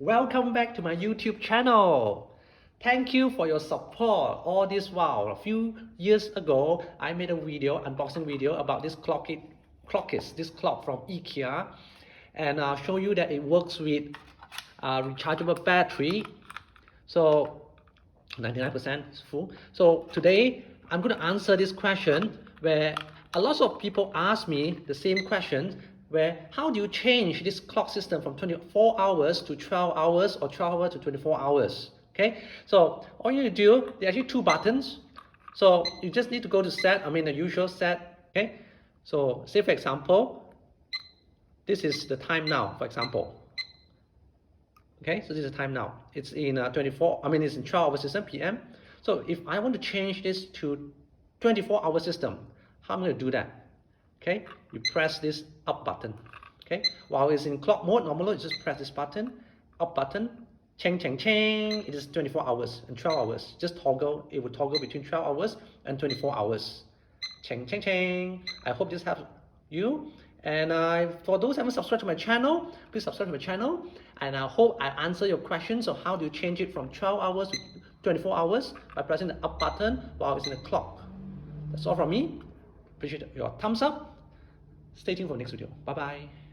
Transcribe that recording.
Welcome back to my YouTube channel. Thank you for your support all this while. A few years ago, I made a video, unboxing video about this KLOCKIS, this clock from IKEA, and I'll show you that it works with rechargeable battery. So 99% is full. So today I'm going to answer this question where a lot of people ask me the same question, where how do you change this clock system from 24 hours to 12 hours or 12 hours to 24 hours? Okay, so all you need to do, there are actually two buttons. So you just need to go to set, the usual set. Okay, so say for example, this is the time now, for example. Okay, so this is the time now. It's in it's in 12 hour system PM. So if I want to change this to 24-hour system, how am I going to do that? Okay, you press this up button. Okay, while it's in clock mode, normally you just press this button, up button, ching ching ching. It is 24 hours and 12 hours. Just toggle, it will toggle between 12 hours and 24 hours. Ching ching ching. I hope this helps you. And for those who haven't subscribed to my channel, please subscribe to my channel. And I hope I answer your questions of how do you change it from 12 hours to 24 hours by pressing the up button while it's in the clock. That's all from me. Appreciate your thumbs up. Stay tuned for the next video. Bye bye.